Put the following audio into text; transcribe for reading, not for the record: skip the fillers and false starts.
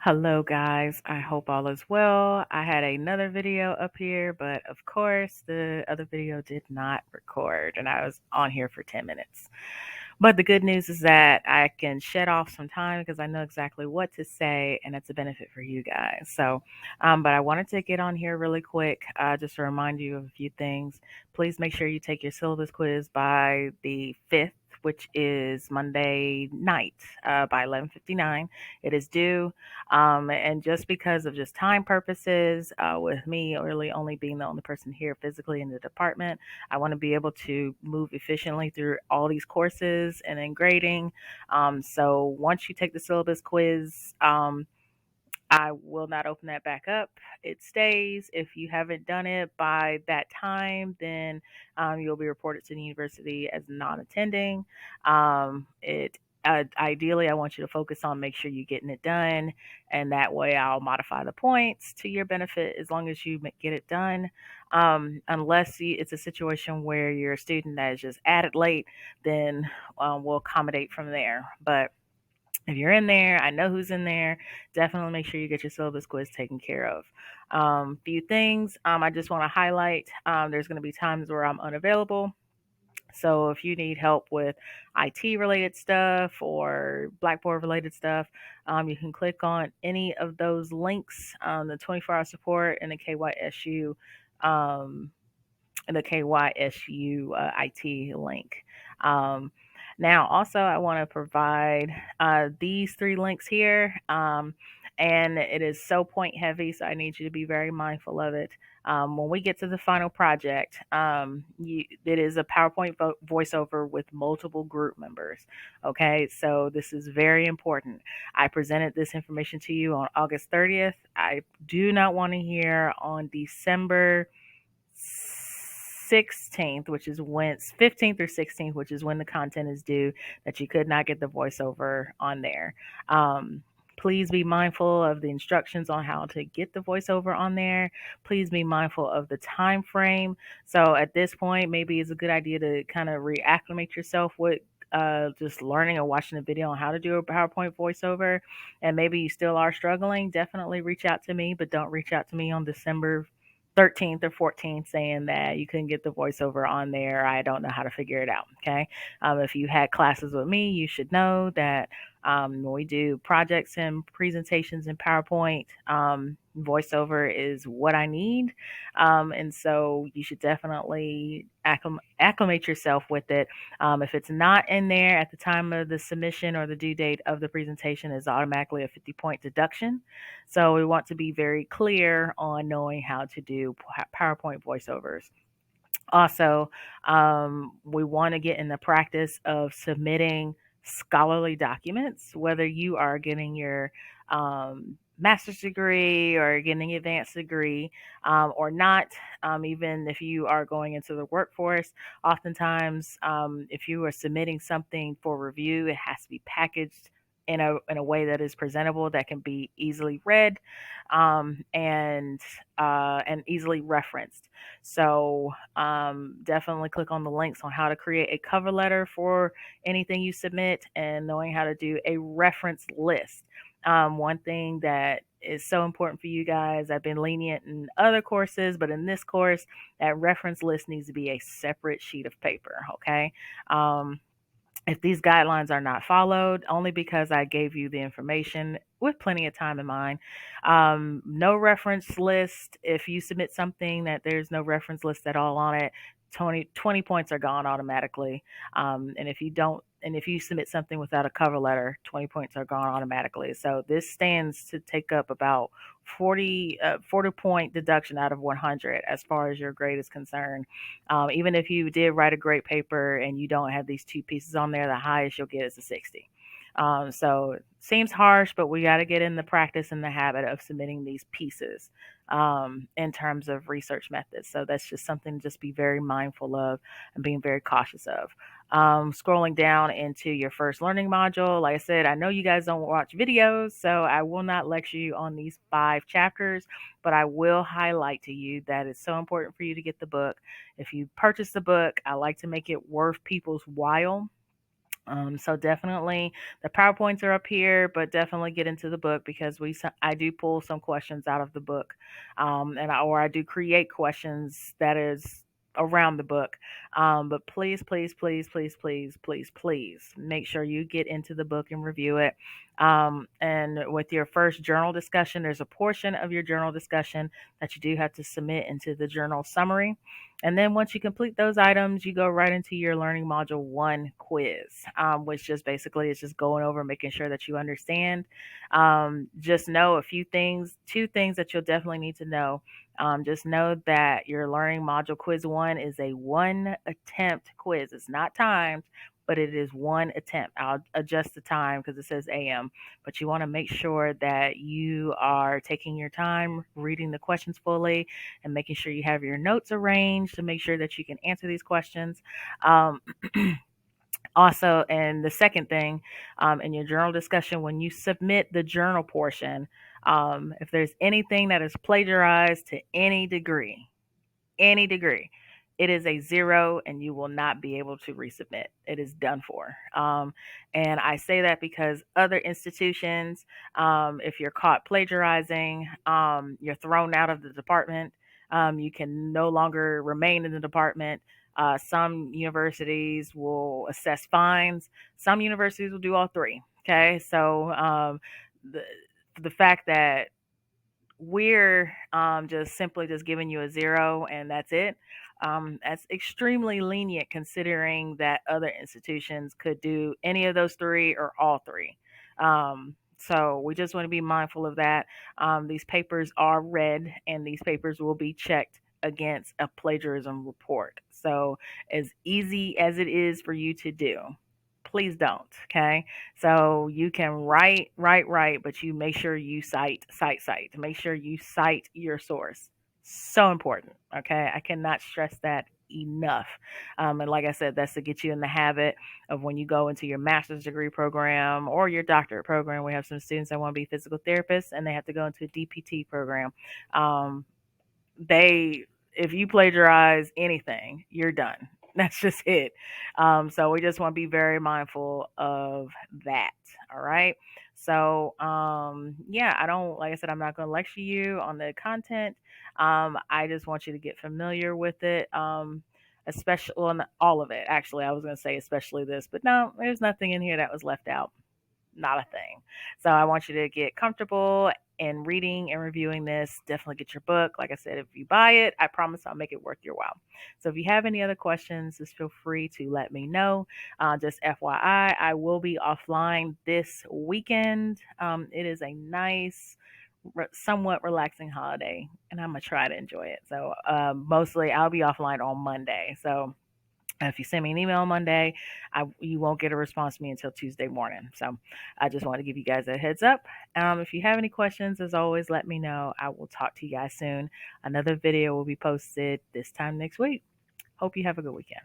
Hello, guys. I hope all is well. I had another video up here, but of course, the other video did not record, and I was on here for 10 minutes. But the good news is that I can shed off some time because I know exactly what to say, and it's a benefit for you guys. But I wanted to get on here really quick just to remind you of a few things. Please make sure you take your syllabus quiz by the 5th, which is Monday night by 11:59. It is due. And just because of just time purposes, with me really only being the only person here physically in the department, I want to be able to move efficiently through all these courses and then grading. So once you take the syllabus quiz, I will not open that back up. It stays. If you haven't done it by that time, then you'll be reported to the university as non-attending. It Ideally, I want you to focus on make sure you're getting it done, and that way I'll modify the points to your benefit as long as you get it done. It's a situation where you're a student that is just added late, then we'll accommodate from there. But if you're in there, I know who's in there. Definitely make sure you get your syllabus quiz taken care of. Few things I just want to highlight. There's going to be times where I'm unavailable. So if you need help with IT related stuff or Blackboard related stuff, you can click on any of those links, the 24-hour support and the KYSU, um, IT link. Um, Now, also, I want to provide these three links here, and it is so point heavy, so I need you to be very mindful of it. When we get to the final project, it is a PowerPoint voiceover with multiple group members. Okay, so this is very important. I presented this information to you on August 30th. I do not want to hear on December 16th, which is when 15th or 16th, which is when the content is due, that you could not get the voiceover on there. Please be mindful of the instructions on how to get the voiceover on there. Please be mindful of the time frame. So at this point, maybe it's a good idea to kind of reacclimate yourself with just learning or watching a video on how to do a PowerPoint voiceover. And maybe you still are struggling. Definitely reach out to me, but don't reach out to me on December 13th or 14th saying that you couldn't get the voiceover on there. I don't know how to figure it out. Okay. If you had classes with me, you should know that when we do projects and presentations in PowerPoint, voiceover is what I need. And so you should definitely acclimate yourself with it. If it's not in there at the time of the submission or the due date of the presentation, is automatically a 50-point deduction. So we want to be very clear on knowing how to do PowerPoint voiceovers. Also, we want to get in the practice of submitting scholarly documents, whether you are getting your master's degree or getting an advanced degree or not. Even if you are going into the workforce, oftentimes, if you are submitting something for review, it has to be packaged in a way that is presentable, that can be easily read, and easily referenced. So definitely click on the links on how to create a cover letter for anything you submit and knowing how to do a reference list. One thing that is so important for you guys, I've been lenient in other courses, but in this course, that reference list needs to be a separate sheet of paper. Okay. If these guidelines are not followed, only because I gave you the information with plenty of time in mind. No reference list. If you submit something that there's no reference list at all on it, 20 points are gone automatically. And if you submit something without a cover letter, 20 points are gone automatically. So this stands to take up about 40 point deduction out of 100 as far as your grade is concerned. Even if you did write a great paper and you don't have these two pieces on there, the highest you'll get is a 60. So it seems harsh, but we got to get in the practice and the habit of submitting these pieces in terms of research methods. So that's just something to just be very mindful of and being very cautious of. Scrolling down into your first learning module, like I said, I know you guys don't watch videos, so I will not lecture you on these 5 chapters, but I will highlight to you that it's so important for you to get the book. If you purchase the book, I like to make it worth people's while. So definitely the PowerPoints are up here, but definitely get into the book because I do pull some questions out of the book, or I do create questions that is around the book. But please, please, please, please, please, please, please make sure you get into the book and review it. And with your first journal discussion, there's a portion of your journal discussion that you do have to submit into the journal summary. And then once you complete those items, you go right into your learning module 1 quiz, which just basically is just going over making sure that you understand. Just know a few things, two things that you'll definitely need to know. Just know that your learning module quiz 1 is a one attempt quiz. It's not timed, but it is one attempt. I'll adjust the time because it says AM, but you want to make sure that you are taking your time reading the questions fully and making sure you have your notes arranged to make sure that you can answer these questions. Um, Also, and the second thing, in your journal discussion, when you submit the journal portion, if there's anything that is plagiarized to any degree, it is a zero and you will not be able to resubmit. It is done for. And I say that because other institutions, if you're caught plagiarizing, you're thrown out of the department. You can no longer remain in the department. Some universities will assess fines. Some universities will do all three. Okay, so the the fact that we're just simply just giving you a zero and that's it. That's extremely lenient considering that other institutions could do any of those three or all three. So we just want to be mindful of that. These papers are read and these papers will be checked against a plagiarism report. So as easy as it is for you to do, please don't. Okay. So you can write, but you make sure you cite. Make sure you cite your source. So important. Okay. I cannot stress that enough. And like I said, that's to get you in the habit of when you go into your master's degree program or your doctorate program. We have some students that want to be physical therapists and they have to go into a DPT program. Um, they if you plagiarize anything, you're done. That's just it. So we just want to be very mindful of that. All right. So yeah, I don't like I said, I'm not going to lecture you on the content. I just want you to get familiar with it. Especially well, not all of it. Actually, I was going to say especially this, but no, there's nothing in here that was left out, not a thing. So I want you to get comfortable in reading and reviewing this. Definitely get your book. Like I said, if you buy it, I promise I'll make it worth your while. So if you have any other questions, just feel free to let me know. Just FYI, I will be offline this weekend. It is a nice, somewhat relaxing holiday, and I'm gonna try to enjoy it. So mostly I'll be offline on Monday. So if you send me an email on Monday, you won't get a response to me until Tuesday morning. So I just want to give you guys a heads up. If you have any questions, as always, let me know. I will talk to you guys soon. Another video will be posted this time next week. Hope you have a good weekend.